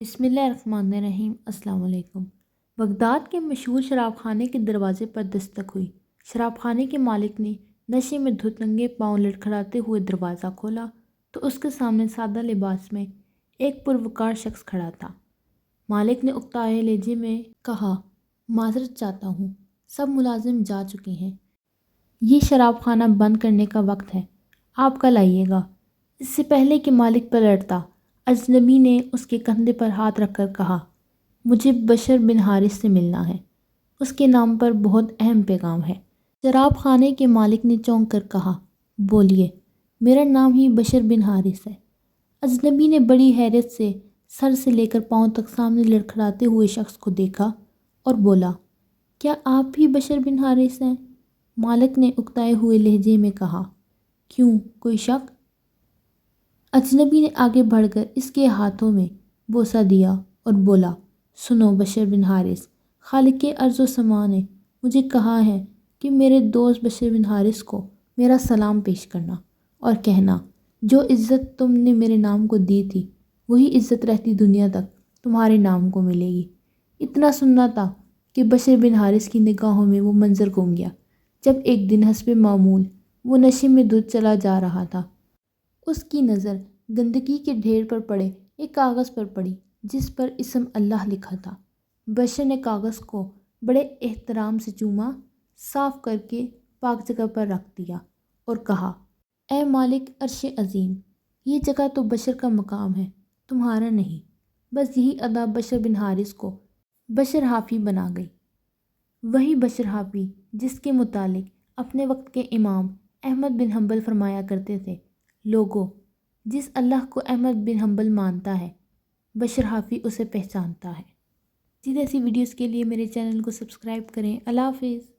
بسم اللہ الرحمن الرحیم۔ السلام علیکم۔ بغداد کے مشہور شراب خانے کے دروازے پر دستک ہوئی۔ شراب خانے کے مالک نے نشے میں دھت ننگے پاؤں لڑکھڑاتے ہوئے دروازہ کھولا تو اس کے سامنے سادہ لباس میں ایک پروقار شخص کھڑا تھا۔ مالک نے اکتائے لہجے میں کہا، معذرت چاہتا ہوں، سب ملازم جا چکے ہیں، یہ شراب خانہ بند کرنے کا وقت ہے، آپ کل آئیے گا۔ اس سے پہلے کہ مالک پلٹتا، اجنبی نے اس کے کندھے پر ہاتھ رکھ کر کہا، مجھے بشر بن حارث سے ملنا ہے، اس کے نام پر بہت اہم پیغام ہے۔ شراب خانے کے مالک نے چونک کر کہا، بولیے، میرا نام ہی بشر بن حارث ہے۔ اجنبی نے بڑی حیرت سے سر سے لے کر پاؤں تک سامنے لڑکھڑاتے ہوئے شخص کو دیکھا اور بولا، کیا آپ ہی بشر بن حارث ہیں؟ مالک نے اکتائے ہوئے لہجے میں کہا، کیوں، کوئی شک؟ اجنبی نے آگے بڑھ کر اس کے ہاتھوں میں بوسہ دیا اور بولا، سنو بشر بن حارث، خالق ارض و سما نے مجھے کہا ہے کہ میرے دوست بشر بن حارث کو میرا سلام پیش کرنا اور کہنا، جو عزت تم نے میرے نام کو دی تھی وہی عزت رہتی دنیا تک تمہارے نام کو ملے گی۔ اتنا سننا تھا کہ بشر بن حارث کی نگاہوں میں وہ منظر گم گیا جب ایک دن حسب معمول وہ نشے میں دھت چلا جا رہا تھا۔ اس کی نظر گندگی کے ڈھیر پر پڑے ایک کاغذ پر پڑی جس پر اسم اللہ لکھا تھا۔ بشر نے کاغذ کو بڑے احترام سے چوما، صاف کر کے پاک جگہ پر رکھ دیا اور کہا، اے مالک عرش عظیم، یہ جگہ تو بشر کا مقام ہے، تمہارا نہیں۔ بس یہی ادا بشر بن حارث کو بشر حافی بنا گئی۔ وہی بشر حافی جس کے متعلق اپنے وقت کے امام احمد بن حنبل فرمایا کرتے تھے، لوگو، جس اللہ کو احمد بن حنبل مانتا ہے، بشر حافی اسے پہچانتا ہے۔ اسی ایسی ویڈیوز کے لیے میرے چینل کو سبسکرائب کریں۔ اللہ حافظ۔